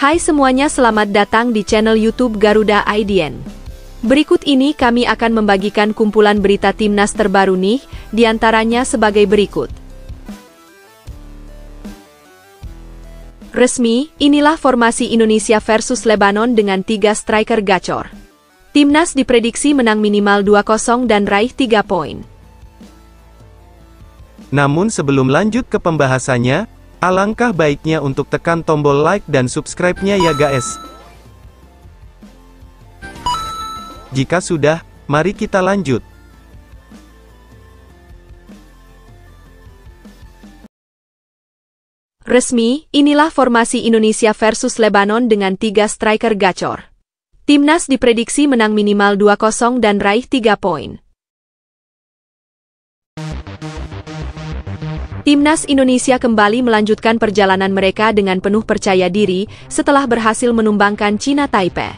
Hai semuanya, selamat datang di channel YouTube Garuda IDN. Berikut ini kami akan membagikan kumpulan berita timnas terbaru nih, diantaranya sebagai berikut. Resmi, inilah formasi Indonesia versus Lebanon dengan 3 striker gacor. Timnas diprediksi menang minimal 2-0 dan raih 3 poin. Namun sebelum lanjut ke pembahasannya, alangkah baiknya untuk tekan tombol like dan subscribe-nya ya guys. Jika sudah, mari kita lanjut. Resmi, inilah formasi Indonesia versus Lebanon dengan 3 striker gacor. Timnas diprediksi menang minimal 2-0 dan raih 3 poin. Timnas Indonesia kembali melanjutkan perjalanan mereka dengan penuh percaya diri setelah berhasil menumbangkan China Taipei.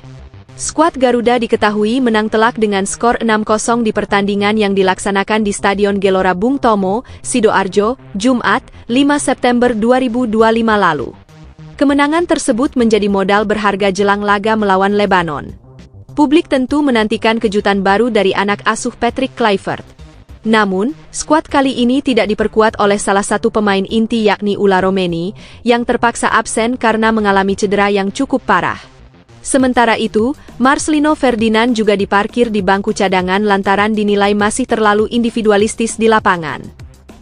Skuad Garuda diketahui menang telak dengan skor 6-0 di pertandingan yang dilaksanakan di Stadion Gelora Bung Tomo, Sidoarjo, Jumat, 5 September 2025 lalu. Kemenangan tersebut menjadi modal berharga jelang laga melawan Lebanon. Publik tentu menantikan kejutan baru dari anak asuh Patrick Kluivert. Namun, skuad kali ini tidak diperkuat oleh salah satu pemain inti yakni Ulla Romeni, yang terpaksa absen karena mengalami cedera yang cukup parah. Sementara itu, Marcelino Ferdinand juga diparkir di bangku cadangan lantaran dinilai masih terlalu individualistis di lapangan.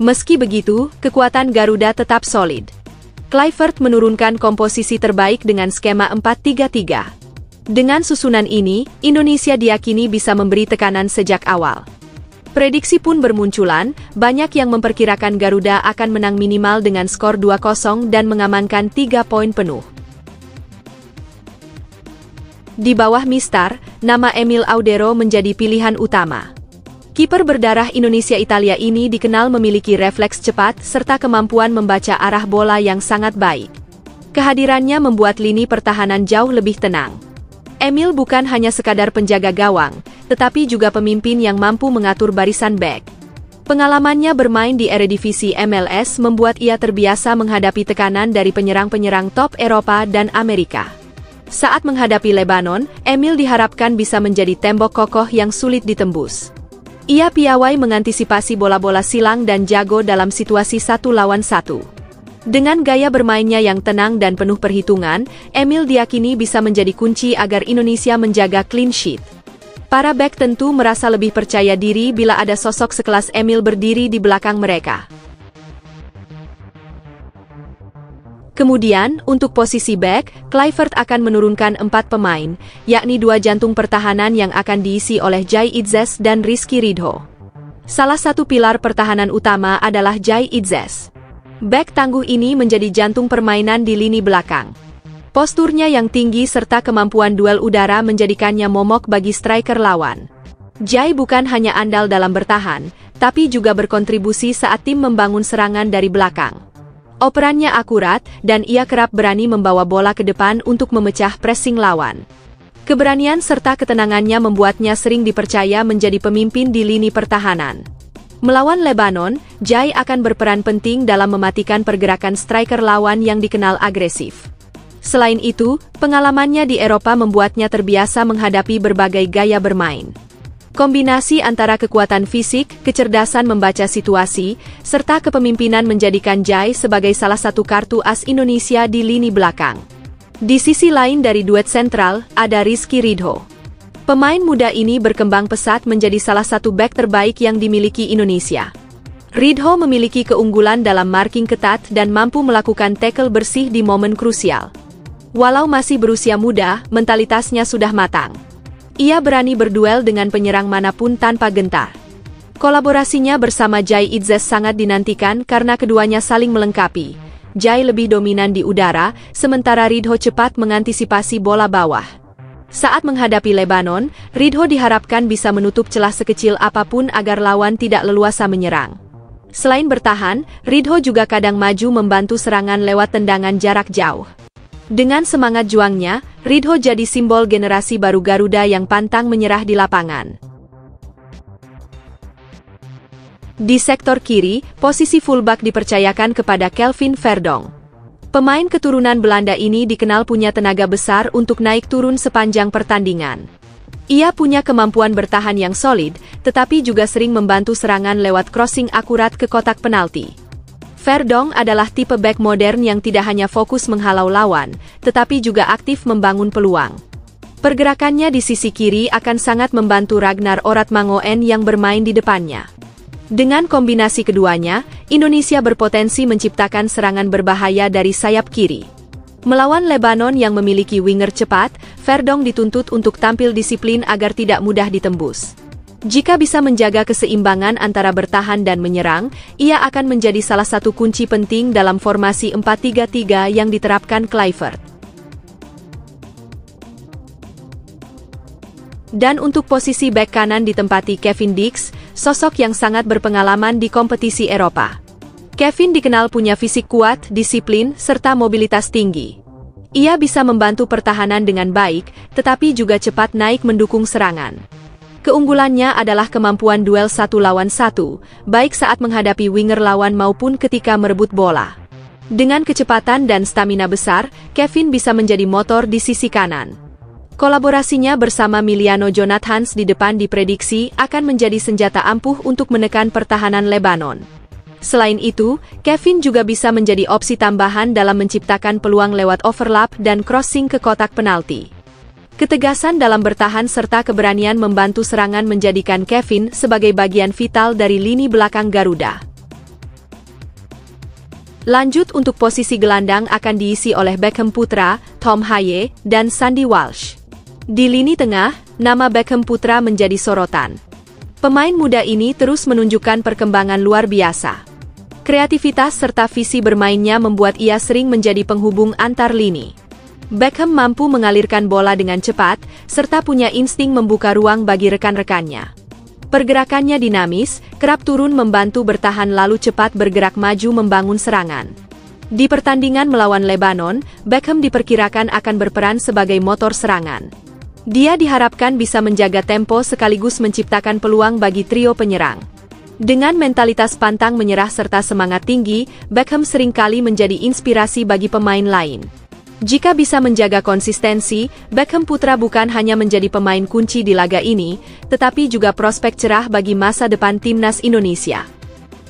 Meski begitu, kekuatan Garuda tetap solid. Kluivert menurunkan komposisi terbaik dengan skema 4-3-3. Dengan susunan ini, Indonesia diyakini bisa memberi tekanan sejak awal. Prediksi pun bermunculan, banyak yang memperkirakan Garuda akan menang minimal dengan skor 2-0 dan mengamankan 3 poin penuh. Di bawah Mistar, nama Emil Audero menjadi pilihan utama. Kiper berdarah Indonesia-Italia ini dikenal memiliki refleks cepat serta kemampuan membaca arah bola yang sangat baik. Kehadirannya membuat lini pertahanan jauh lebih tenang. Emil bukan hanya sekadar penjaga gawang, tetapi juga pemimpin yang mampu mengatur barisan bek. Pengalamannya bermain di Eredivisie MLS membuat ia terbiasa menghadapi tekanan dari penyerang-penyerang top Eropa dan Amerika. Saat menghadapi Lebanon, Emil diharapkan bisa menjadi tembok kokoh yang sulit ditembus. Ia piawai mengantisipasi bola-bola silang dan jago dalam situasi 1 lawan 1. Dengan gaya bermainnya yang tenang dan penuh perhitungan, Emil diyakini bisa menjadi kunci agar Indonesia menjaga clean sheet. Para bek tentu merasa lebih percaya diri bila ada sosok sekelas Emil berdiri di belakang mereka. Kemudian, untuk posisi bek, Kluivert akan menurunkan 4 pemain, yakni 2 jantung pertahanan yang akan diisi oleh Jai Itzes dan Rizky Ridho. Salah satu pilar pertahanan utama adalah Jai Itzes. Bek tangguh ini menjadi jantung permainan di lini belakang. Posturnya yang tinggi serta kemampuan duel udara menjadikannya momok bagi striker lawan. Jai bukan hanya andal dalam bertahan, tapi juga berkontribusi saat tim membangun serangan dari belakang. Operannya akurat, dan ia kerap berani membawa bola ke depan untuk memecah pressing lawan. Keberanian serta ketenangannya membuatnya sering dipercaya menjadi pemimpin di lini pertahanan. Melawan Lebanon, Jai akan berperan penting dalam mematikan pergerakan striker lawan yang dikenal agresif. Selain itu, pengalamannya di Eropa membuatnya terbiasa menghadapi berbagai gaya bermain. Kombinasi antara kekuatan fisik, kecerdasan membaca situasi, serta kepemimpinan menjadikan Jai sebagai salah satu kartu as Indonesia di lini belakang. Di sisi lain dari duet sentral, ada Rizky Ridho. Pemain muda ini berkembang pesat menjadi salah satu bek terbaik yang dimiliki Indonesia. Ridho memiliki keunggulan dalam marking ketat dan mampu melakukan tackle bersih di momen krusial. Walau masih berusia muda, mentalitasnya sudah matang. Ia berani berduel dengan penyerang manapun tanpa gentar. Kolaborasinya bersama Jai Itzes sangat dinantikan karena keduanya saling melengkapi. Jai lebih dominan di udara, sementara Ridho cepat mengantisipasi bola bawah. Saat menghadapi Lebanon, Ridho diharapkan bisa menutup celah sekecil apapun agar lawan tidak leluasa menyerang. Selain bertahan, Ridho juga kadang maju membantu serangan lewat tendangan jarak jauh. Dengan semangat juangnya, Ridho jadi simbol generasi baru Garuda yang pantang menyerah di lapangan. Di sektor kiri, posisi fullback dipercayakan kepada Kelvin Verdong. Pemain keturunan Belanda ini dikenal punya tenaga besar untuk naik turun sepanjang pertandingan. Ia punya kemampuan bertahan yang solid, tetapi juga sering membantu serangan lewat crossing akurat ke kotak penalti. Verdonk adalah tipe bek modern yang tidak hanya fokus menghalau lawan, tetapi juga aktif membangun peluang. Pergerakannya di sisi kiri akan sangat membantu Ragnar Oratmangoen yang bermain di depannya. Dengan kombinasi keduanya, Indonesia berpotensi menciptakan serangan berbahaya dari sayap kiri. Melawan Lebanon yang memiliki winger cepat, Verdonk dituntut untuk tampil disiplin agar tidak mudah ditembus. Jika bisa menjaga keseimbangan antara bertahan dan menyerang, ia akan menjadi salah satu kunci penting dalam formasi 4-3-3 yang diterapkan Kluivert. Dan untuk posisi bek kanan ditempati Kevin Dix, sosok yang sangat berpengalaman di kompetisi Eropa. Kevin dikenal punya fisik kuat, disiplin, serta mobilitas tinggi. Ia bisa membantu pertahanan dengan baik, tetapi juga cepat naik mendukung serangan. Keunggulannya adalah kemampuan duel 1 lawan 1, baik saat menghadapi winger lawan maupun ketika merebut bola. Dengan kecepatan dan stamina besar, Kevin bisa menjadi motor di sisi kanan. Kolaborasinya bersama Miliano Jonathans di depan diprediksi akan menjadi senjata ampuh untuk menekan pertahanan Lebanon. Selain itu, Kevin juga bisa menjadi opsi tambahan dalam menciptakan peluang lewat overlap dan crossing ke kotak penalti. Ketegasan dalam bertahan serta keberanian membantu serangan menjadikan Kevin sebagai bagian vital dari lini belakang Garuda. Lanjut untuk posisi gelandang akan diisi oleh Beckham Putra, Tom Haye, dan Sandy Walsh. Di lini tengah, nama Beckham Putra menjadi sorotan. Pemain muda ini terus menunjukkan perkembangan luar biasa. Kreativitas serta visi bermainnya membuat ia sering menjadi penghubung antar lini. Beckham mampu mengalirkan bola dengan cepat, serta punya insting membuka ruang bagi rekan-rekannya. Pergerakannya dinamis, kerap turun membantu bertahan lalu cepat bergerak maju membangun serangan. Di pertandingan melawan Lebanon, Beckham diperkirakan akan berperan sebagai motor serangan. Dia diharapkan bisa menjaga tempo sekaligus menciptakan peluang bagi trio penyerang. Dengan mentalitas pantang menyerah serta semangat tinggi, Beckham seringkali menjadi inspirasi bagi pemain lain. Jika bisa menjaga konsistensi, Beckham Putra bukan hanya menjadi pemain kunci di laga ini, tetapi juga prospek cerah bagi masa depan timnas Indonesia.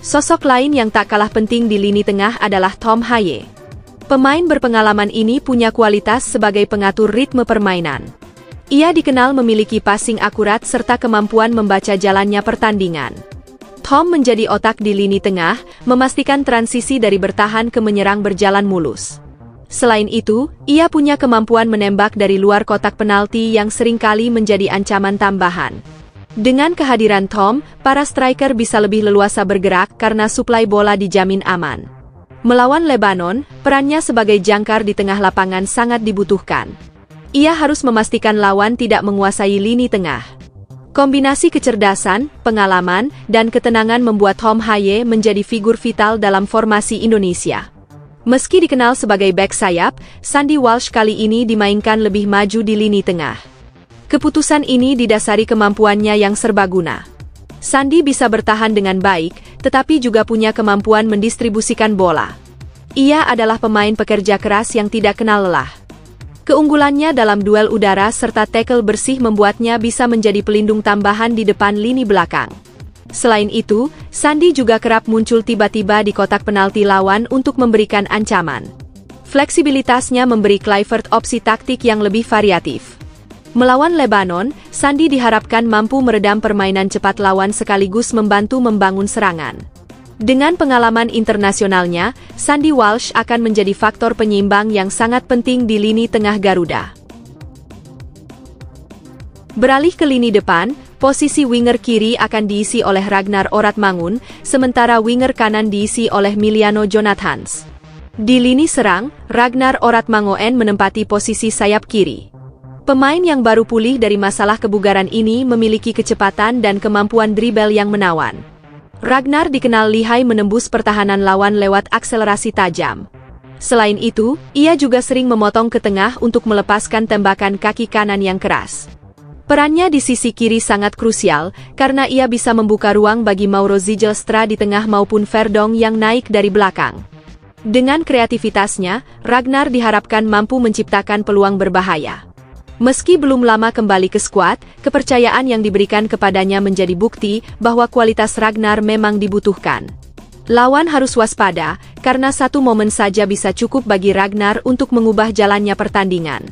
Sosok lain yang tak kalah penting di lini tengah adalah Tom Haye. Pemain berpengalaman ini punya kualitas sebagai pengatur ritme permainan. Ia dikenal memiliki passing akurat serta kemampuan membaca jalannya pertandingan. Tom menjadi otak di lini tengah, memastikan transisi dari bertahan ke menyerang berjalan mulus. Selain itu, ia punya kemampuan menembak dari luar kotak penalti yang seringkali menjadi ancaman tambahan. Dengan kehadiran Tom, para striker bisa lebih leluasa bergerak karena suplai bola dijamin aman. Melawan Lebanon, perannya sebagai jangkar di tengah lapangan sangat dibutuhkan. Ia harus memastikan lawan tidak menguasai lini tengah. Kombinasi kecerdasan, pengalaman, dan ketenangan membuat Tom Haye menjadi figur vital dalam formasi Indonesia. Meski dikenal sebagai bek sayap, Sandy Walsh kali ini dimainkan lebih maju di lini tengah. Keputusan ini didasari kemampuannya yang serbaguna. Sandy bisa bertahan dengan baik, tetapi juga punya kemampuan mendistribusikan bola. Ia adalah pemain pekerja keras yang tidak kenal lelah. Keunggulannya dalam duel udara serta tackle bersih membuatnya bisa menjadi pelindung tambahan di depan lini belakang. Selain itu, Sandy juga kerap muncul tiba-tiba di kotak penalti lawan untuk memberikan ancaman. Fleksibilitasnya memberi Kluivert opsi taktik yang lebih variatif. Melawan Lebanon, Sandy diharapkan mampu meredam permainan cepat lawan sekaligus membantu membangun serangan. Dengan pengalaman internasionalnya, Sandy Walsh akan menjadi faktor penyeimbang yang sangat penting di lini tengah Garuda. Beralih ke lini depan, posisi winger kiri akan diisi oleh Ragnar Oratmangun, sementara winger kanan diisi oleh Miliano Jonathans. Di lini serang, Ragnar Oratmangoen menempati posisi sayap kiri. Pemain yang baru pulih dari masalah kebugaran ini memiliki kecepatan dan kemampuan dribble yang menawan. Ragnar dikenal lihai menembus pertahanan lawan lewat akselerasi tajam. Selain itu, ia juga sering memotong ke tengah untuk melepaskan tembakan kaki kanan yang keras. Perannya di sisi kiri sangat krusial, karena ia bisa membuka ruang bagi Mauro Zijlstra di tengah maupun Verdonk yang naik dari belakang. Dengan kreativitasnya, Ragnar diharapkan mampu menciptakan peluang berbahaya. Meski belum lama kembali ke skuad, kepercayaan yang diberikan kepadanya menjadi bukti bahwa kualitas Ragnar memang dibutuhkan. Lawan harus waspada, karena satu momen saja bisa cukup bagi Ragnar untuk mengubah jalannya pertandingan.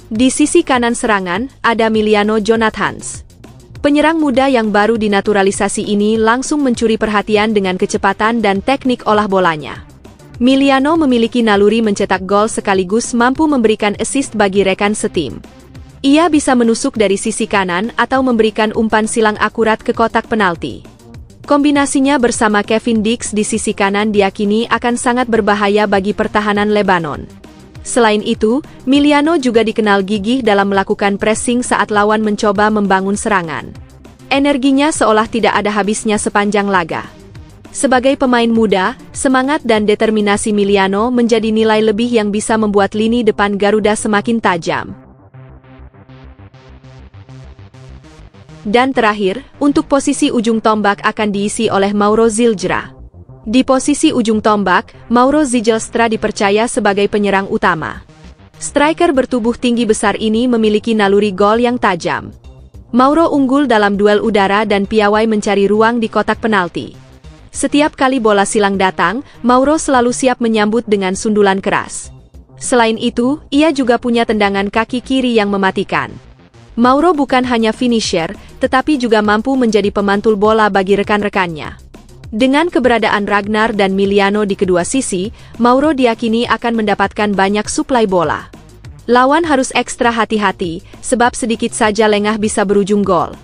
Di sisi kanan serangan, ada Emiliano Jonathans. Penyerang muda yang baru dinaturalisasi ini langsung mencuri perhatian dengan kecepatan dan teknik olah bolanya. Emiliano memiliki naluri mencetak gol sekaligus mampu memberikan assist bagi rekan setim. Ia bisa menusuk dari sisi kanan atau memberikan umpan silang akurat ke kotak penalti. Kombinasinya bersama Kevin Dix di sisi kanan diyakini akan sangat berbahaya bagi pertahanan Lebanon. Selain itu, Emiliano juga dikenal gigih dalam melakukan pressing saat lawan mencoba membangun serangan. Energinya seolah tidak ada habisnya sepanjang laga. Sebagai pemain muda, semangat dan determinasi Emiliano menjadi nilai lebih yang bisa membuat lini depan Garuda semakin tajam. Dan terakhir, untuk posisi ujung tombak akan diisi oleh Mauro Zilstra. Di posisi ujung tombak, Mauro Zilstra dipercaya sebagai penyerang utama. Striker bertubuh tinggi besar ini memiliki naluri gol yang tajam. Mauro unggul dalam duel udara dan piawai mencari ruang di kotak penalti. Setiap kali bola silang datang, Mauro selalu siap menyambut dengan sundulan keras. Selain itu, ia juga punya tendangan kaki kiri yang mematikan. Mauro bukan hanya finisher, tetapi juga mampu menjadi pemantul bola bagi rekan-rekannya. Dengan keberadaan Ragnar dan Emiliano di kedua sisi, Mauro diyakini akan mendapatkan banyak suplai bola. Lawan harus ekstra hati-hati, sebab sedikit saja lengah bisa berujung gol.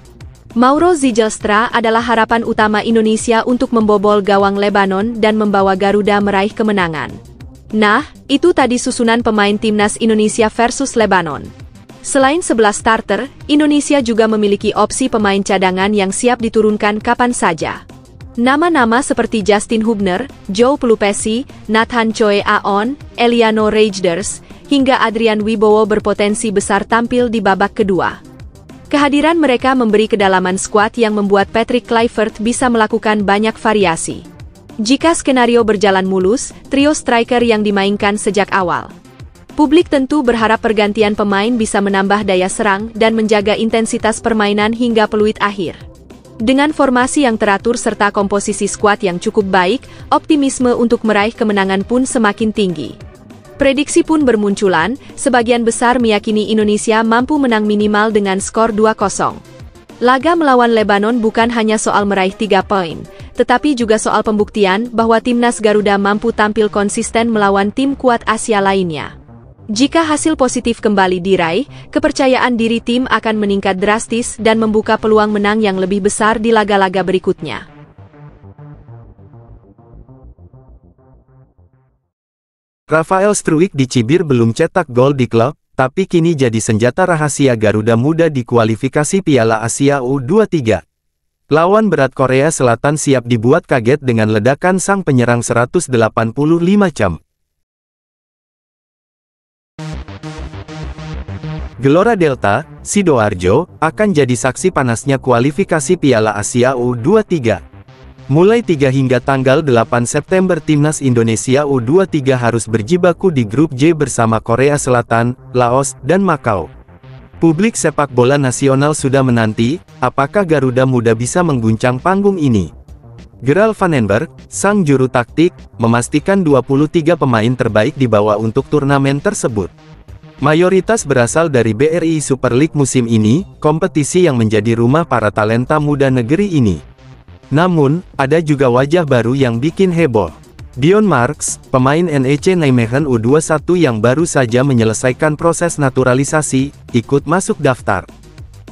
Mauro Zilstra adalah harapan utama Indonesia untuk membobol gawang Lebanon dan membawa Garuda meraih kemenangan. Nah, itu tadi susunan pemain timnas Indonesia versus Lebanon. Selain 11 starter, Indonesia juga memiliki opsi pemain cadangan yang siap diturunkan kapan saja. Nama-nama seperti Justin Hubner, Joe Pelupesi, Nathan Choi Aon, Eliano Reijnders, hingga Adrian Wibowo berpotensi besar tampil di babak kedua. Kehadiran mereka memberi kedalaman skuad yang membuat Patrick Kluivert bisa melakukan banyak variasi. Jika skenario berjalan mulus, trio striker yang dimainkan sejak awal. Publik tentu berharap pergantian pemain bisa menambah daya serang dan menjaga intensitas permainan hingga peluit akhir. Dengan formasi yang teratur serta komposisi skuad yang cukup baik, optimisme untuk meraih kemenangan pun semakin tinggi. Prediksi pun bermunculan, sebagian besar meyakini Indonesia mampu menang minimal dengan skor 2-0. Laga melawan Lebanon bukan hanya soal meraih 3 poin, tetapi juga soal pembuktian bahwa timnas Garuda mampu tampil konsisten melawan tim kuat Asia lainnya. Jika hasil positif kembali diraih, kepercayaan diri tim akan meningkat drastis dan membuka peluang menang yang lebih besar di laga-laga berikutnya. Rafael Struijk di Cibir belum cetak gol di klub, tapi kini jadi senjata rahasia Garuda Muda di kualifikasi Piala Asia U23. Lawan berat Korea Selatan siap dibuat kaget dengan ledakan sang penyerang 185 jam. Gelora Delta, Sidoarjo, akan jadi saksi panasnya kualifikasi Piala Asia U23. Mulai 3 hingga tanggal 8 September timnas Indonesia U23 harus berjibaku di grup J bersama Korea Selatan, Laos, dan Makau. Publik sepak bola nasional sudah menanti, apakah Garuda Muda bisa mengguncang panggung ini. Gerald Vandenberg, sang juru taktik, memastikan 23 pemain terbaik dibawa untuk turnamen tersebut. Mayoritas berasal dari BRI Super League musim ini, kompetisi yang menjadi rumah para talenta muda negeri ini. Namun, ada juga wajah baru yang bikin heboh. Dion Marks, pemain NEC Nijmegen U21 yang baru saja menyelesaikan proses naturalisasi, ikut masuk daftar.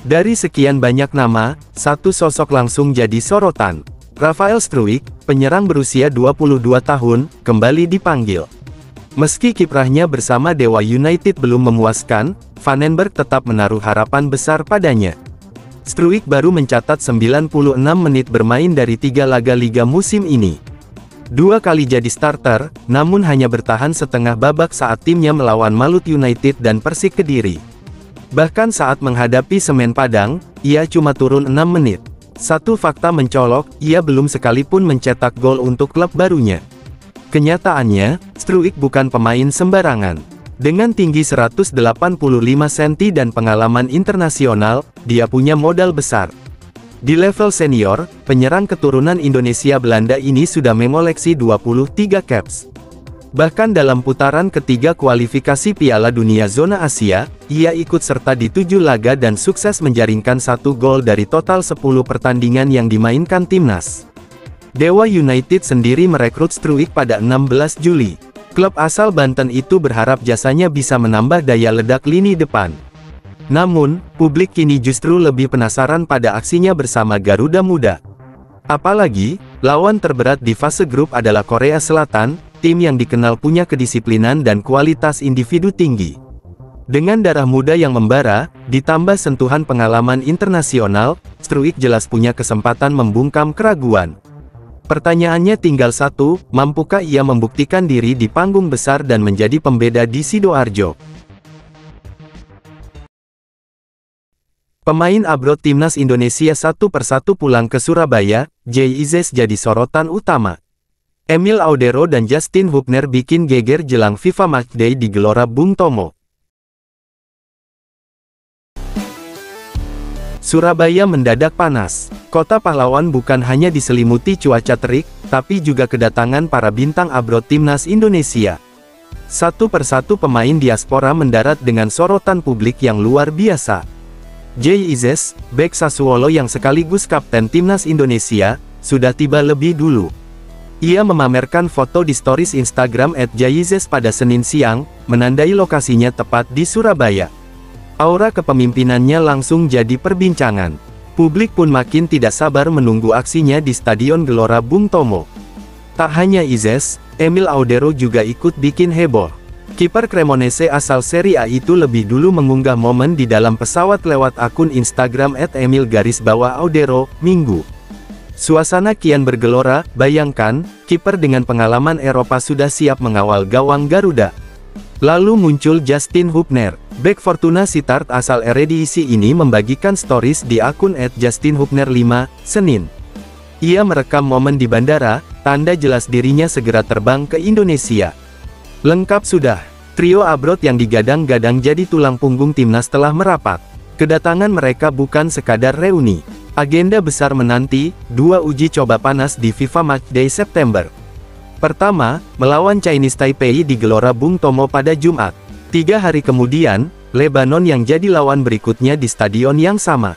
Dari sekian banyak nama, satu sosok langsung jadi sorotan. Rafael Struijk, penyerang berusia 22 tahun, kembali dipanggil. Meski kiprahnya bersama Dewa United belum memuaskan, Vandenberg tetap menaruh harapan besar padanya. Struijk baru mencatat 96 menit bermain dari 3 laga liga musim ini. 2 kali jadi starter, namun hanya bertahan setengah babak saat timnya melawan Malut United dan Persik Kediri. Bahkan saat menghadapi Semen Padang, ia cuma turun 6 menit. Satu fakta mencolok, ia belum sekalipun mencetak gol untuk klub barunya. Kenyataannya, Struijk bukan pemain sembarangan. Dengan tinggi 185 cm dan pengalaman internasional, dia punya modal besar. Di level senior, penyerang keturunan Indonesia Belanda ini sudah mengoleksi 23 caps. Bahkan dalam putaran ketiga kualifikasi Piala Dunia Zona Asia, ia ikut serta di 7 laga dan sukses menjaringkan 1 gol dari total 10 pertandingan yang dimainkan timnas. Dewa United sendiri merekrut Struijk pada 16 Juli. Klub asal Banten itu berharap jasanya bisa menambah daya ledak lini depan. Namun, publik kini justru lebih penasaran pada aksinya bersama Garuda Muda. Apalagi, lawan terberat di fase grup adalah Korea Selatan, tim yang dikenal punya kedisiplinan dan kualitas individu tinggi. Dengan darah muda yang membara, ditambah sentuhan pengalaman internasional, Struijk jelas punya kesempatan membungkam keraguan. Pertanyaannya tinggal satu, mampukah ia membuktikan diri di panggung besar dan menjadi pembeda di Sidoarjo? Pemain abroad timnas Indonesia satu persatu pulang ke Surabaya, Jay Izzes jadi sorotan utama. Emil Audero dan Justin Hubner bikin geger jelang FIFA Matchday di Gelora Bung Tomo. Surabaya mendadak panas. Kota pahlawan bukan hanya diselimuti cuaca terik, tapi juga kedatangan para bintang abroad timnas Indonesia. Satu persatu pemain diaspora mendarat dengan sorotan publik yang luar biasa. Jay Izzes, bek Sassuolo yang sekaligus kapten timnas Indonesia, sudah tiba lebih dulu. Ia memamerkan foto di stories Instagram @jayizzes pada Senin siang, menandai lokasinya tepat di Surabaya. Aura kepemimpinannya langsung jadi perbincangan. Publik pun makin tidak sabar menunggu aksinya di Stadion Gelora Bung Tomo. Tak hanya Izzes, Emil Audero juga ikut bikin heboh. Kiper Cremonese asal Serie A itu lebih dulu mengunggah momen di dalam pesawat lewat akun Instagram @emil_audero, Minggu. Suasana kian bergelora, bayangkan, kiper dengan pengalaman Eropa sudah siap mengawal gawang Garuda. Lalu muncul Justin Hubner. Bek Fortuna Sittard asal Eredivisie ini membagikan stories di akun @justinhubner5, Senin. Ia merekam momen di bandara, tanda jelas dirinya segera terbang ke Indonesia. Lengkap sudah, trio abroad yang digadang-gadang jadi tulang punggung timnas telah merapat. Kedatangan mereka bukan sekadar reuni. Agenda besar menanti, 2 uji coba panas di FIFA Matchday September. Pertama, melawan Chinese Taipei di Gelora Bung Tomo pada Jumat. 3 hari kemudian, Lebanon yang jadi lawan berikutnya di stadion yang sama.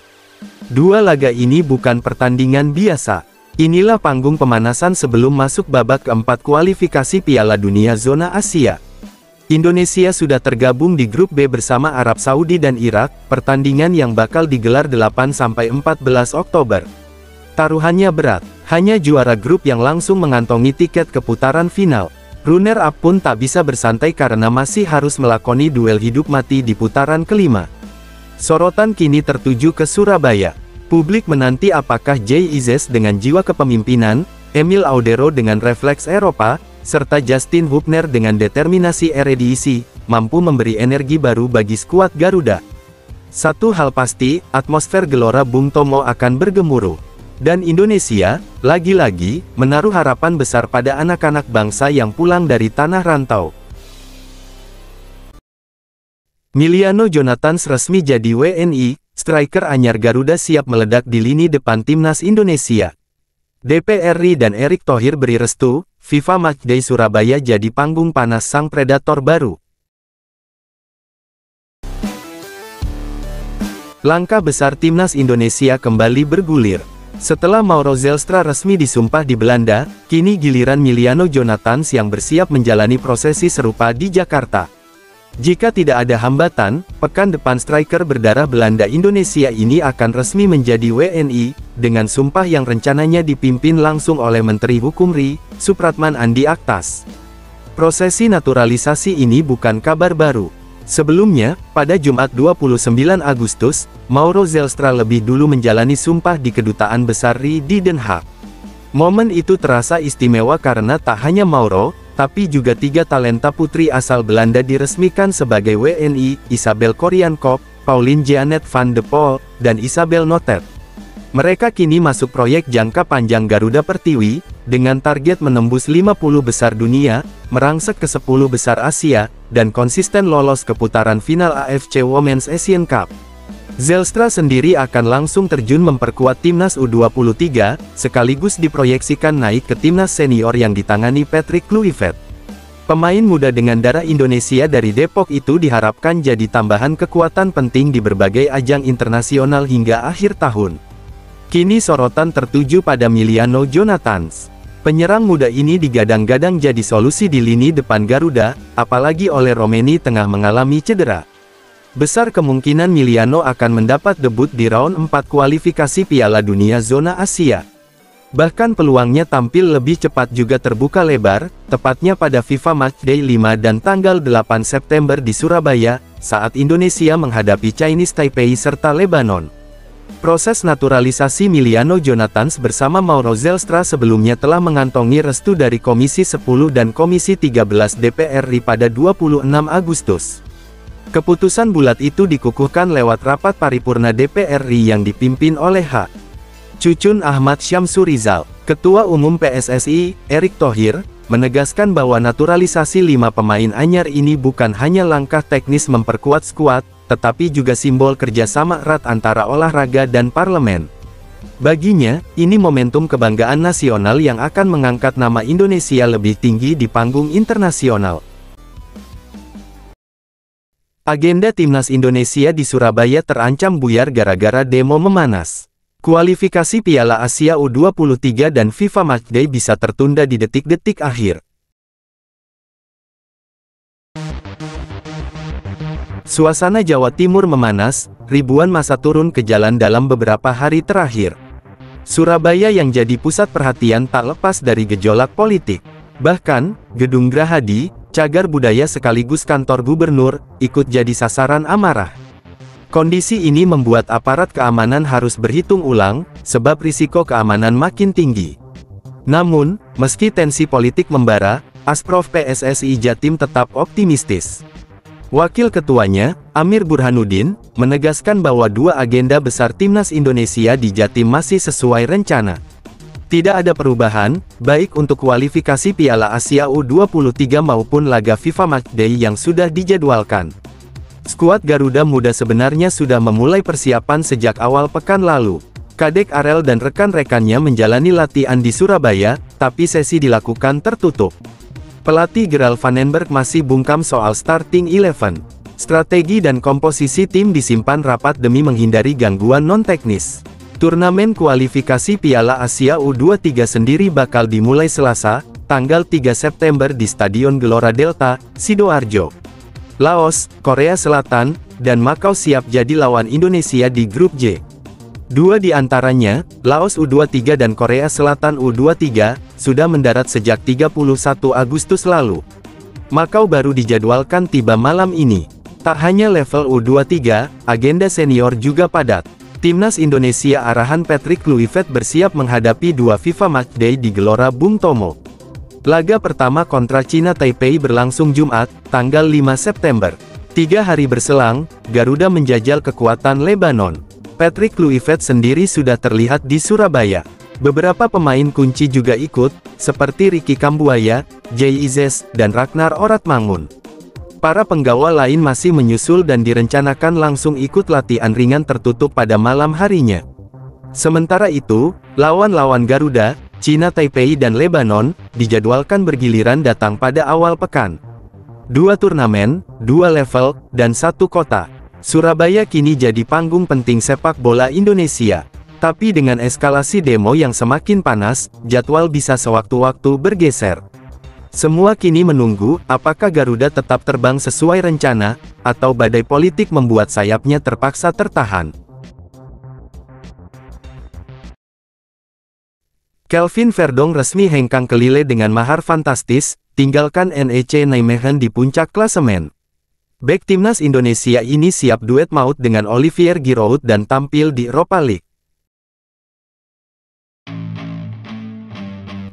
2 laga ini bukan pertandingan biasa. Inilah panggung pemanasan sebelum masuk babak keempat kualifikasi Piala Dunia Zona Asia. Indonesia sudah tergabung di grup B bersama Arab Saudi dan Irak, pertandingan yang bakal digelar 8–14 Oktober. Taruhannya berat, hanya juara grup yang langsung mengantongi tiket ke putaran final. Runner-up pun tak bisa bersantai karena masih harus melakoni duel hidup mati di putaran kelima. Sorotan kini tertuju ke Surabaya. Publik menanti apakah Jay Izzes dengan jiwa kepemimpinan, Emil Audero dengan refleks Eropa, serta Justin Hubner dengan determinasi Eredivisie, mampu memberi energi baru bagi skuad Garuda. Satu hal pasti, atmosfer Gelora Bung Tomo akan bergemuruh. Dan Indonesia, lagi-lagi, menaruh harapan besar pada anak-anak bangsa yang pulang dari tanah rantau. Miliano Jonathans resmi jadi WNI, striker anyar Garuda siap meledak di lini depan timnas Indonesia. DP RI dan Erick Thohir beri restu, FIFA Matchday Surabaya jadi panggung panas sang predator baru. Langkah besar timnas Indonesia kembali bergulir. Setelah Mauro Zelstra resmi disumpah di Belanda, kini giliran Miliano Jonathans yang bersiap menjalani prosesi serupa di Jakarta. Jika tidak ada hambatan, pekan depan striker berdarah Belanda Indonesia ini akan resmi menjadi WNI, dengan sumpah yang rencananya dipimpin langsung oleh Menteri Hukum RI, Supratman Andi Aktas. Prosesi naturalisasi ini bukan kabar baru. Sebelumnya, pada Jumat 29 Agustus, Mauro Zelstra lebih dulu menjalani sumpah di Kedutaan Besar RI di Den Haag. Momen itu terasa istimewa karena tak hanya Mauro, tapi juga 3 talenta putri asal Belanda diresmikan sebagai WNI, Isabel Koriankop, Pauline Jeannette van de Poel, dan Isabel Notet. Mereka kini masuk proyek jangka panjang Garuda Pertiwi, dengan target menembus 50 besar dunia, merangsek ke 10 besar Asia, dan konsisten lolos ke putaran final AFC Women's Asian Cup. Zylstra sendiri akan langsung terjun memperkuat timnas U23, sekaligus diproyeksikan naik ke timnas senior yang ditangani Patrick Kluivert. Pemain muda dengan darah Indonesia dari Depok itu diharapkan jadi tambahan kekuatan penting di berbagai ajang internasional hingga akhir tahun. Kini sorotan tertuju pada Miliano Jonathans. Penyerang muda ini digadang-gadang jadi solusi di lini depan Garuda, apalagi oleh Romeni tengah mengalami cedera. Besar kemungkinan Miliano akan mendapat debut di round 4 kualifikasi Piala Dunia Zona Asia. Bahkan peluangnya tampil lebih cepat juga terbuka lebar, tepatnya pada FIFA Matchday 5 dan tanggal 8 September di Surabaya, saat Indonesia menghadapi Chinese Taipei serta Lebanon. Proses naturalisasi Miliano Jonathans bersama Mauro Zylstra sebelumnya telah mengantongi restu dari Komisi 10 dan Komisi 13 DPR RI pada 26 Agustus. Keputusan bulat itu dikukuhkan lewat rapat paripurna DPR RI yang dipimpin oleh H. Cucun Ahmad Syamsurizal. Ketua Umum PSSI, Erick Thohir, menegaskan bahwa naturalisasi 5 pemain anyar ini bukan hanya langkah teknis memperkuat skuad, tetapi juga simbol kerjasama erat antara olahraga dan parlemen. Baginya, ini momentum kebanggaan nasional yang akan mengangkat nama Indonesia lebih tinggi di panggung internasional. Agenda Timnas Indonesia di Surabaya terancam buyar gara-gara demo memanas. Kualifikasi Piala Asia U23 dan FIFA Matchday bisa tertunda di detik-detik akhir. Suasana Jawa Timur memanas, ribuan massa turun ke jalan dalam beberapa hari terakhir. Surabaya yang jadi pusat perhatian tak lepas dari gejolak politik. Bahkan, Gedung Grahadi, cagar budaya sekaligus kantor gubernur, ikut jadi sasaran amarah. Kondisi ini membuat aparat keamanan harus berhitung ulang, sebab risiko keamanan makin tinggi. Namun, meski tensi politik membara, Asprof PSSI Jatim tetap optimistis. Wakil Ketuanya, Amir Burhanuddin, menegaskan bahwa 2 agenda besar Timnas Indonesia di Jatim masih sesuai rencana. Tidak ada perubahan, baik untuk kualifikasi Piala Asia U23 maupun laga FIFA Matchday yang sudah dijadwalkan. Skuad Garuda Muda sebenarnya sudah memulai persiapan sejak awal pekan lalu. Kadek Arel dan rekan-rekannya menjalani latihan di Surabaya, tapi sesi dilakukan tertutup. Pelatih Gerald Vandenberg masih bungkam soal starting 11. Strategi dan komposisi tim disimpan rapat demi menghindari gangguan non-teknis. Turnamen kualifikasi Piala Asia U23 sendiri bakal dimulai Selasa, tanggal 3 September di Stadion Gelora Delta, Sidoarjo. Laos, Korea Selatan, dan Makau siap jadi lawan Indonesia di grup J. 2 di antaranya, Laos U23 dan Korea Selatan U23, sudah mendarat sejak 31 Agustus lalu. Makau baru dijadwalkan tiba malam ini. Tak hanya level U23, agenda senior juga padat. Timnas Indonesia arahan Patrick Kluivert bersiap menghadapi 2 FIFA Matchday di Gelora Bung Tomo. Laga pertama kontra China Taipei berlangsung Jumat, tanggal 5 September. 3 hari berselang, Garuda menjajal kekuatan Lebanon. Patrick Kluivert sendiri sudah terlihat di Surabaya. Beberapa pemain kunci juga ikut, seperti Ricky Kambuaya, Jay Izzes, dan Ragnar Oratmangun. Para penggawa lain masih menyusul dan direncanakan langsung ikut latihan ringan tertutup pada malam harinya. Sementara itu, lawan-lawan Garuda, China Taipei dan Lebanon, dijadwalkan bergiliran datang pada awal pekan. 2 turnamen, 2 level, dan 1 kota. Surabaya kini jadi panggung penting sepak bola Indonesia. Tapi dengan eskalasi demo yang semakin panas, jadwal bisa sewaktu-waktu bergeser. Semua kini menunggu, apakah Garuda tetap terbang sesuai rencana, atau badai politik membuat sayapnya terpaksa tertahan. Kelvin Verdong resmi hengkang ke Lille dengan mahar fantastis, tinggalkan NEC Nijmegen di puncak klasemen. Bek Timnas Indonesia ini siap duet maut dengan Olivier Giroud dan tampil di Europa League.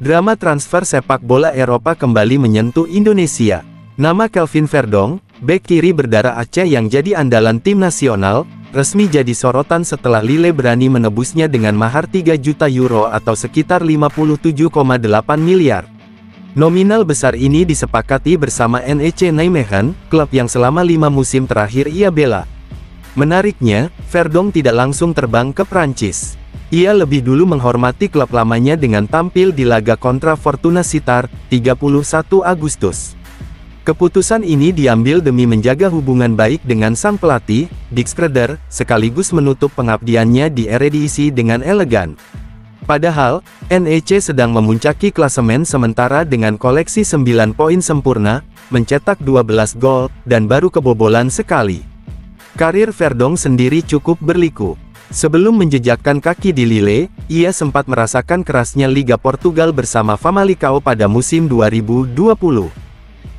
Drama transfer sepak bola Eropa kembali menyentuh Indonesia. Nama Kelvin Verdong, bek kiri berdarah Aceh yang jadi andalan tim nasional, resmi jadi sorotan setelah Lille berani menebusnya dengan mahar 3 juta euro atau sekitar 57,8 miliar. Nominal besar ini disepakati bersama NEC Nijmegen, klub yang selama 5 musim terakhir ia bela. Menariknya, Verdonk tidak langsung terbang ke Prancis. Ia lebih dulu menghormati klub lamanya dengan tampil di laga kontra Fortuna Sittard, 31 Agustus. Keputusan ini diambil demi menjaga hubungan baik dengan sang pelatih, Dick Schreuder, sekaligus menutup pengabdiannya di Eredivisie dengan elegan. Padahal, NEC sedang memuncaki klasemen sementara dengan koleksi 9 poin sempurna, mencetak 12 gol, dan baru kebobolan sekali. Karir Verdonk sendiri cukup berliku. Sebelum menjejakkan kaki di Lille, ia sempat merasakan kerasnya Liga Portugal bersama Famalicão pada musim 2020.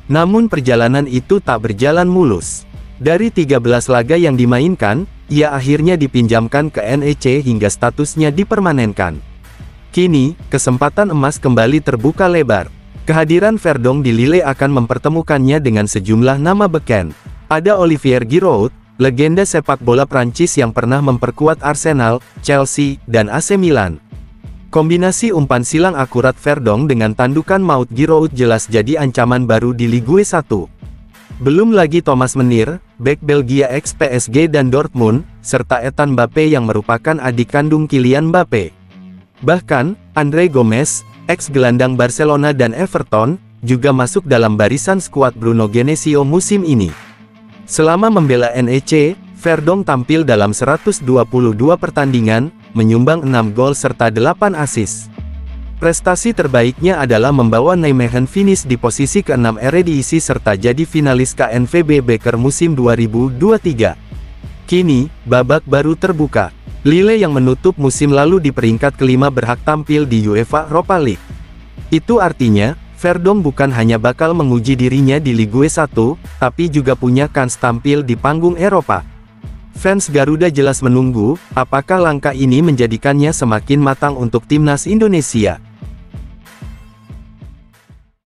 Namun perjalanan itu tak berjalan mulus. Dari 13 laga yang dimainkan, ia akhirnya dipinjamkan ke NEC hingga statusnya dipermanenkan. Kini, kesempatan emas kembali terbuka lebar. Kehadiran Verdonk di Lille akan mempertemukannya dengan sejumlah nama beken. Ada Olivier Giroud, legenda sepak bola Prancis yang pernah memperkuat Arsenal, Chelsea, dan AC Milan. Kombinasi umpan silang akurat Verdonk dengan tandukan maut Giroud jelas jadi ancaman baru di Ligue 1. Belum lagi Thomas Meunier, bek Belgia ex PSG dan Dortmund, serta Ethan Mbappé yang merupakan adik kandung Kylian Mbappé. Bahkan, André Gomes, ex gelandang Barcelona dan Everton, juga masuk dalam barisan skuad Bruno Genesio musim ini. Selama membela NEC, Verdonk tampil dalam 122 pertandingan, menyumbang 6 gol serta 8 assist. Prestasi terbaiknya adalah membawa Nijmegen finish di posisi ke-6 Eredivisie serta jadi finalis KNVB Beker musim 2023. Kini, babak baru terbuka. Lille yang menutup musim lalu di peringkat kelima berhak tampil di UEFA Europa League. Itu artinya, Verdonk bukan hanya bakal menguji dirinya di Ligue 1, tapi juga punya kans tampil di panggung Eropa. Fans Garuda jelas menunggu, apakah langkah ini menjadikannya semakin matang untuk timnas Indonesia.